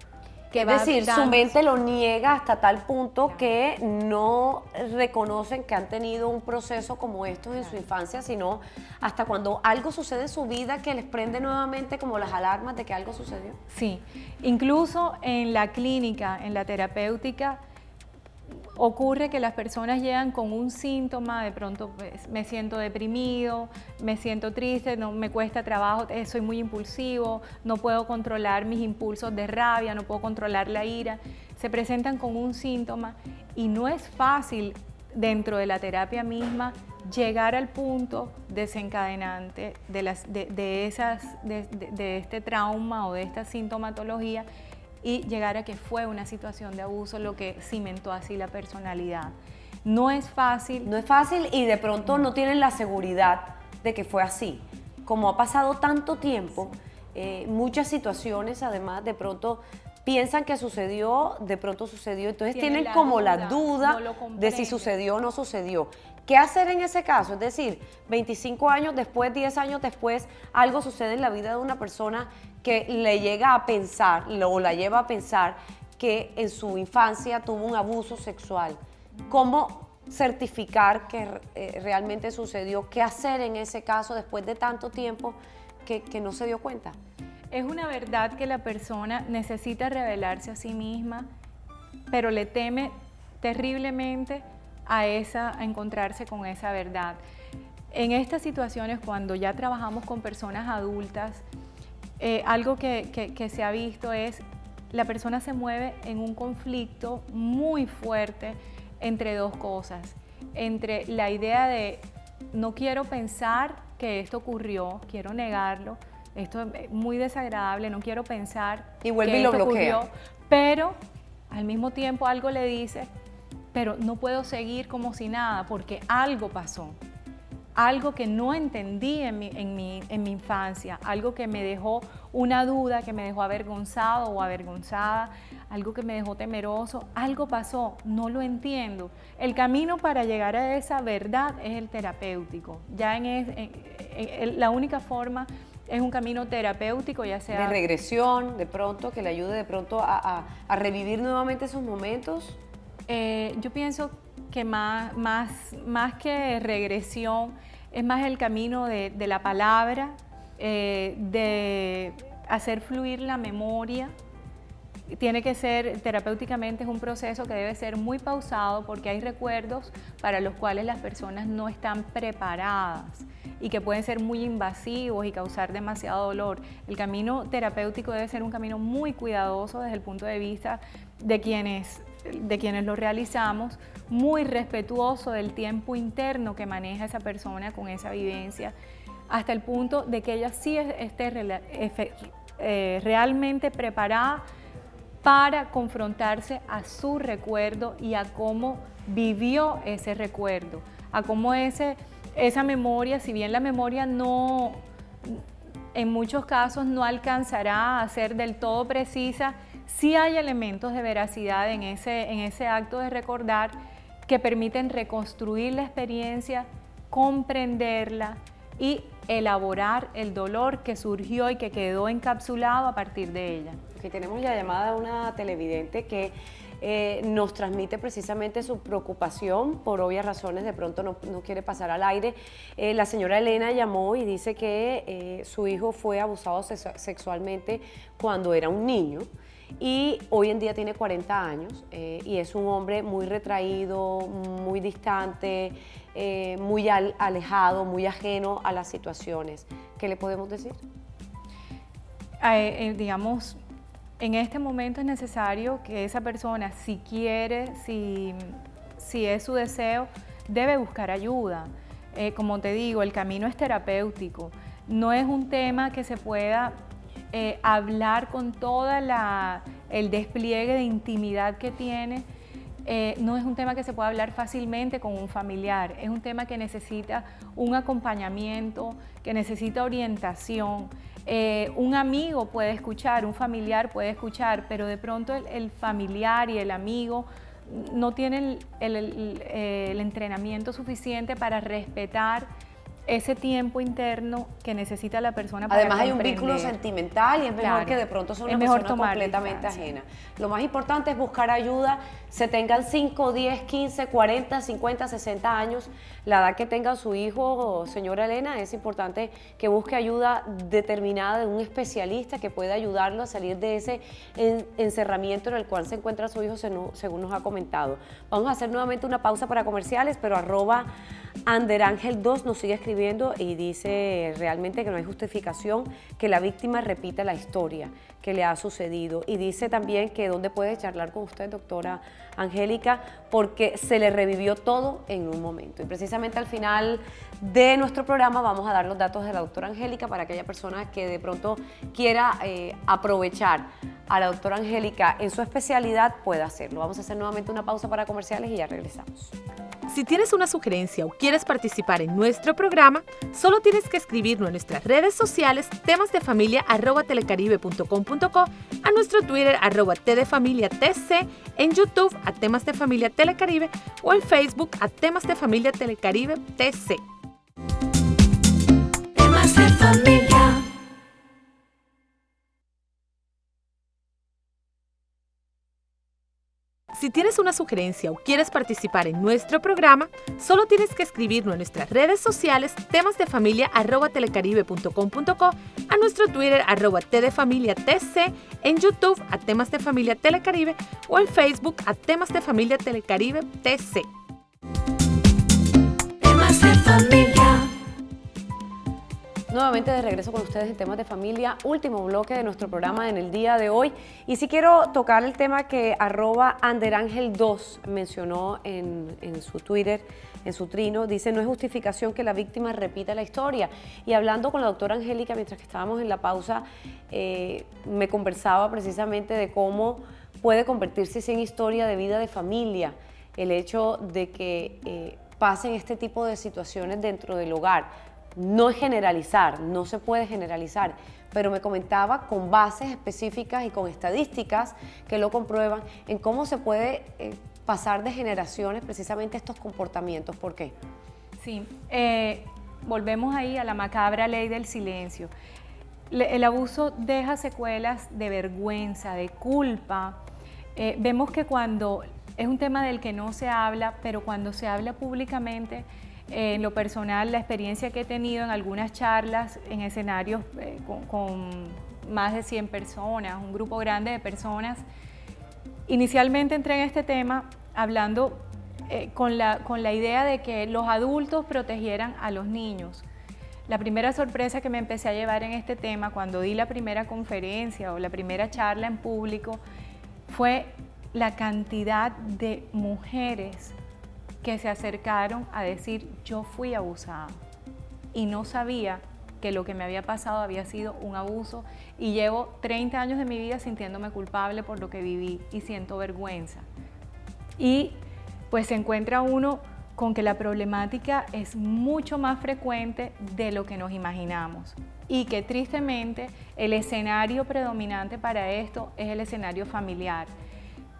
Es decir, su mente lo niega hasta tal punto que no reconocen que han tenido un proceso como estos en su infancia, sino hasta cuando algo sucede en su vida que les prende nuevamente como las alarmas de que algo sucedió. Sí, incluso en la clínica, en la terapéutica, ocurre que las personas llegan con un síntoma, de pronto pues, me siento deprimido, me siento triste, no, me cuesta trabajo, soy muy impulsivo, no puedo controlar mis impulsos de rabia, no puedo controlar la ira. Se presentan con un síntoma y no es fácil dentro de la terapia misma llegar al punto desencadenante de este trauma o de esta sintomatología y llegar a que fue una situación de abuso lo que cimentó así la personalidad. No es fácil. No es fácil y de pronto no tienen la seguridad de que fue así. Como ha pasado tanto tiempo, muchas situaciones además de pronto piensan que sucedió, de pronto sucedió, entonces tienen como la duda de si sucedió o no sucedió. ¿Qué hacer en ese caso? Es decir, 25 años después, 10 años después, algo sucede en la vida de una persona que le llega a pensar o la lleva a pensar que en su infancia tuvo un abuso sexual. ¿Cómo certificar que realmente sucedió? ¿Qué hacer en ese caso después de tanto tiempo que no se dio cuenta? Es una verdad que la persona necesita revelarse a sí misma, pero le teme terriblemente a encontrarse con esa verdad. En estas situaciones, cuando ya trabajamos con personas adultas, algo que se ha visto es la persona se mueve en un conflicto muy fuerte entre dos cosas, entre la idea de no quiero pensar que esto ocurrió, quiero negarlo, esto es muy desagradable, no quiero pensar y vuelve que y lo esto bloquea. ocurrió, pero al mismo tiempo algo le dice, pero no puedo seguir como si nada porque algo pasó, algo que no entendí en mi infancia, algo que me dejó una duda, que me dejó avergonzado o avergonzada, algo que me dejó temeroso, algo pasó, no lo entiendo. El camino para llegar a esa verdad es el terapéutico. Ya la única forma es un camino terapéutico, ya sea de regresión, de pronto, que le ayude de pronto a revivir nuevamente esos momentos. Yo pienso que más que regresión, es más el camino de la palabra, de hacer fluir la memoria. Tiene que ser, terapéuticamente es un proceso que debe ser muy pausado porque hay recuerdos para los cuales las personas no están preparadas y que pueden ser muy invasivos y causar demasiado dolor. El camino terapéutico debe ser un camino muy cuidadoso desde el punto de vista de quienes lo realizamos, muy respetuoso del tiempo interno que maneja esa persona con esa vivencia, hasta el punto de que ella sí esté realmente preparada para confrontarse a su recuerdo y a cómo vivió ese recuerdo, a cómo esa memoria, si bien la memoria no, en muchos casos no alcanzará a ser del todo precisa, sí hay elementos de veracidad en ese acto de recordar que permiten reconstruir la experiencia, comprenderla y elaborar el dolor que surgió y que quedó encapsulado a partir de ella. Aquí tenemos la llamada de una televidente que nos transmite precisamente su preocupación, por obvias razones, de pronto no quiere pasar al aire. La señora Elena llamó y dice que su hijo fue abusado sexualmente cuando era un niño y hoy en día tiene 40 años y es un hombre muy retraído, muy distante, muy alejado, muy ajeno a las situaciones. ¿Qué le podemos decir? Digamos, en este momento es necesario que esa persona, si quiere, si es su deseo, debe buscar ayuda. Como te digo, el camino es terapéutico. No es un tema que se pueda hablar con todo el despliegue de intimidad que tiene. No es un tema que se pueda hablar fácilmente con un familiar. Es un tema que necesita un acompañamiento, que necesita orientación. Un amigo puede escuchar, un familiar puede escuchar, pero de pronto el familiar y el amigo no tienen el entrenamiento suficiente para respetar ese tiempo interno que necesita la persona para Además hay un comprender. vínculo sentimental y es mejor Claro. que de pronto sea Es una mejor persona tomar completamente distancia. ajena. Lo más importante es buscar ayuda, se tengan 5, 10, 15, 40, 50, 60 años, la edad que tenga su hijo, señora Elena, es importante que busque ayuda determinada de un especialista que pueda ayudarlo a salir de ese encerramiento en el cual se encuentra su hijo, según nos ha comentado. Vamos a hacer nuevamente una pausa para comerciales, pero @anderangel2 nos sigue escribiendo y dice realmente que no hay justificación que la víctima repita la historia que le ha sucedido, y dice también que dónde puede charlar con usted, doctora Angélica, porque se le revivió todo en un momento. Y precisamente al final de nuestro programa vamos a dar los datos de la doctora Angélica para aquella persona que de pronto quiera aprovechar a la doctora Angélica en su especialidad, pueda hacerlo. Vamos a hacer nuevamente una pausa para comerciales y ya regresamos. Si tienes una sugerencia o quieres participar en nuestro programa, solo tienes que escribirnos en nuestras redes sociales temasdefamilia@telecaribe.com.co, a nuestro Twitter @tdefamiliatc, en YouTube @temas de familia Telecaribe o en Facebook @temas de familia Telecaribe TC. Temas de familia. Si tienes una sugerencia o quieres participar en nuestro programa, solo tienes que escribirnos en nuestras redes sociales temasdefamilia@telecaribe.com.co, a nuestro Twitter @tdefamiliatc, en YouTube @temas de familia Telecaribe o en Facebook @temas de familia Telecaribe TC. Temas de familia. Nuevamente de regreso con ustedes en Temas de Familia, último bloque de nuestro programa en el día de hoy. Y sí quiero tocar el tema que @anderangel2 mencionó en su Twitter, en su trino. Dice, no es justificación que la víctima repita la historia. Y hablando con la doctora Angélica, mientras que estábamos en la pausa, me conversaba precisamente de cómo puede convertirse en historia de vida de familia el hecho de que pasen este tipo de situaciones dentro del hogar. No es generalizar, no se puede generalizar, pero me comentaba con bases específicas y con estadísticas que lo comprueban en cómo se puede pasar de generaciones precisamente estos comportamientos. ¿Por qué? Sí, volvemos ahí a la macabra ley del silencio. El abuso deja secuelas de vergüenza, de culpa. Vemos que cuando es un tema del que no se habla, pero cuando se habla públicamente, en lo personal, la experiencia que he tenido en algunas charlas, en escenarios con más de 100 personas, un grupo grande de personas, inicialmente entré en este tema hablando con la idea de que los adultos protegieran a los niños. La primera sorpresa que me empecé a llevar en este tema cuando di la primera conferencia o la primera charla en público fue la cantidad de mujeres que se acercaron a decir, yo fui abusada y no sabía que lo que me había pasado había sido un abuso y llevo 30 años de mi vida sintiéndome culpable por lo que viví y siento vergüenza. Y pues se encuentra uno con que la problemática es mucho más frecuente de lo que nos imaginamos y que tristemente el escenario predominante para esto es el escenario familiar.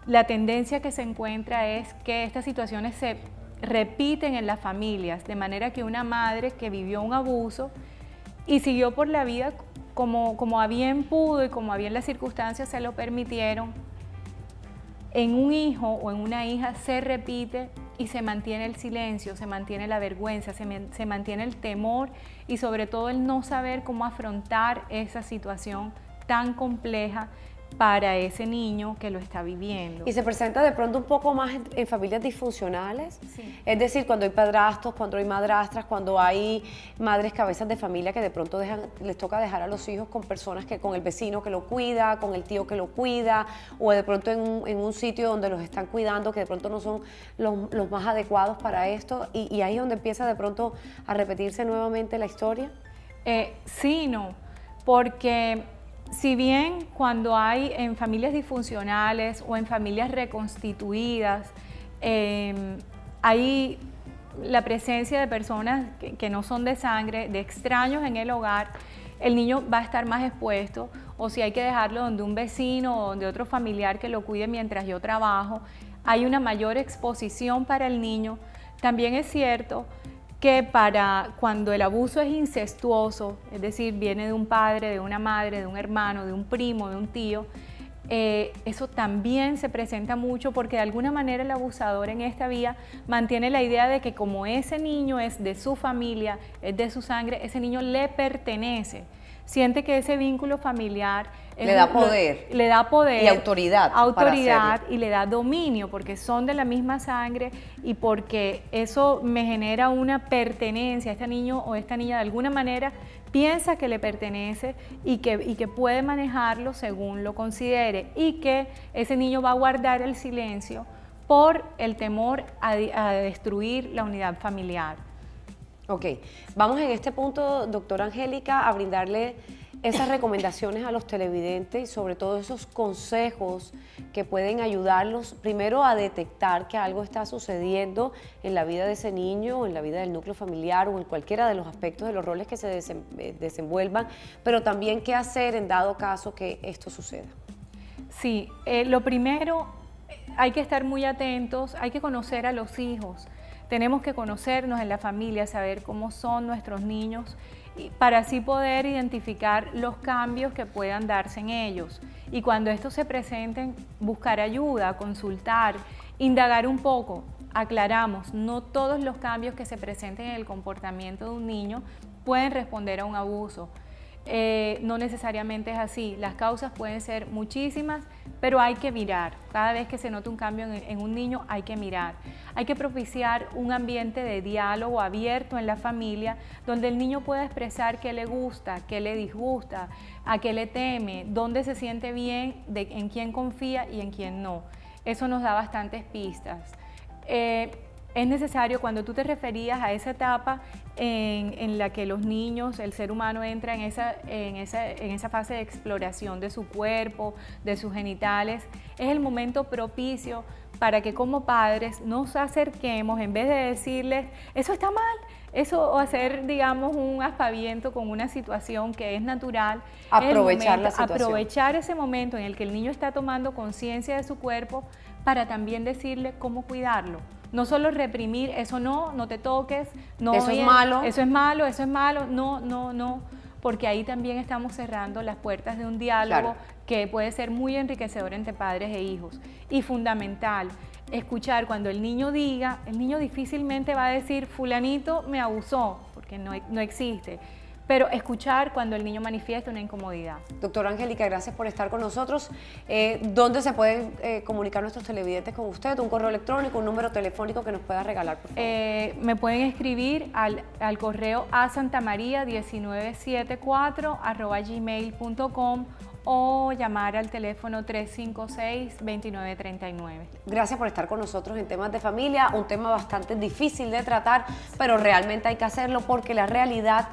La tendencia que se encuentra es que estas situaciones se repiten en las familias, de manera que una madre que vivió un abuso y siguió por la vida como a bien pudo y como a bien las circunstancias se lo permitieron, en un hijo o en una hija se repite y se mantiene el silencio, se mantiene la vergüenza, se mantiene el temor y sobre todo el no saber cómo afrontar esa situación tan compleja para ese niño que lo está viviendo. Y se presenta de pronto un poco más en familias disfuncionales, Sí. Es decir, cuando hay padrastros, cuando hay madrastras, cuando hay madres cabezas de familia que de pronto les toca dejar a los hijos con personas con el vecino que lo cuida, con el tío que lo cuida, o de pronto en un sitio donde los están cuidando que de pronto no son los más adecuados para esto, y ahí es donde empieza de pronto a repetirse nuevamente la historia. Sí, no, porque si bien cuando hay en familias disfuncionales o en familias reconstituidas, hay la presencia de personas que no son de sangre, de extraños en el hogar, el niño va a estar más expuesto, o si hay que dejarlo donde un vecino o donde otro familiar que lo cuide mientras yo trabajo, hay una mayor exposición para el niño. También es cierto que para cuando el abuso es incestuoso, es decir, viene de un padre, de una madre, de un hermano, de un primo, de un tío, eso también se presenta mucho porque de alguna manera el abusador en esta vía mantiene la idea de que como ese niño es de su familia, es de su sangre, ese niño le pertenece. Siente que ese vínculo familiar le da poder. Le da poder. Y autoridad. Autoridad y le da dominio porque son de la misma sangre y porque eso me genera una pertenencia. Este niño o esta niña de alguna manera piensa que le pertenece y que puede manejarlo según lo considere y que ese niño va a guardar el silencio por el temor a destruir la unidad familiar. Ok, vamos en este punto, doctora Angélica, a brindarle esas recomendaciones a los televidentes y sobre todo esos consejos que pueden ayudarlos primero a detectar que algo está sucediendo en la vida de ese niño, en la vida del núcleo familiar o en cualquiera de los aspectos de los roles que se desenvuelvan, pero también qué hacer en dado caso que esto suceda. Sí, lo primero, hay que estar muy atentos, hay que conocer a los hijos. Tenemos que conocernos en la familia, saber cómo son nuestros niños para así poder identificar los cambios que puedan darse en ellos. Y cuando estos se presenten, buscar ayuda, consultar, indagar un poco. Aclaramos, no todos los cambios que se presenten en el comportamiento de un niño pueden responder a un abuso. No necesariamente es así, las causas pueden ser muchísimas, pero hay que mirar. Cada vez que se nota un cambio en un niño hay que mirar. Hay que propiciar un ambiente de diálogo abierto en la familia donde el niño pueda expresar qué le gusta, qué le disgusta, a qué le teme, dónde se siente bien, en quién confía y en quién no. Eso nos da bastantes pistas. Es necesario, cuando tú te referías a esa etapa en la que los niños, el ser humano entra en esa fase de exploración de su cuerpo, de sus genitales, es el momento propicio para que como padres nos acerquemos, en vez de decirles, eso está mal, eso, o hacer, digamos, un aspaviento con una situación que es natural. Aprovechar la situación. Aprovechar ese momento en el que el niño está tomando conciencia de su cuerpo para también decirle cómo cuidarlo. No solo reprimir, eso no te toques, no eso es malo, no, porque ahí también estamos cerrando las puertas de un diálogo que puede ser muy enriquecedor entre padres e hijos. Y fundamental, escuchar cuando el niño diga, el niño difícilmente va a decir, fulanito me abusó, porque no existe. Pero escuchar cuando el niño manifiesta una incomodidad. Doctora Angélica, gracias por estar con nosotros. ¿Dónde se pueden comunicar nuestros televidentes con usted? ¿Un correo electrónico, un número telefónico que nos pueda regalar, por favor? Me pueden escribir al correo asantamaria1974@gmail.com o llamar al teléfono 356-2939. Gracias por estar con nosotros en Temas de Familia, un tema bastante difícil de tratar, pero realmente hay que hacerlo porque la realidad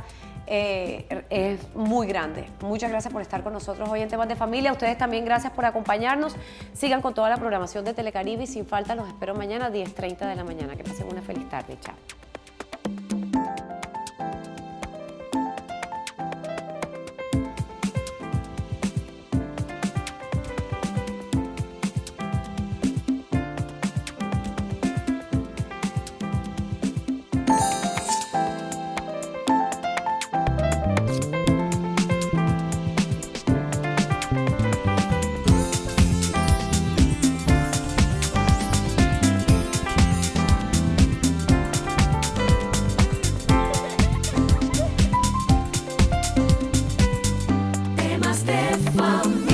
es muy grande. Muchas gracias por estar con nosotros hoy en Temas de Familia. Ustedes también gracias por acompañarnos. Sigan con toda la programación de Telecaribe y sin falta los espero mañana a 10:30 de la mañana. Que pasen una feliz tarde. Chao. Temas de familia.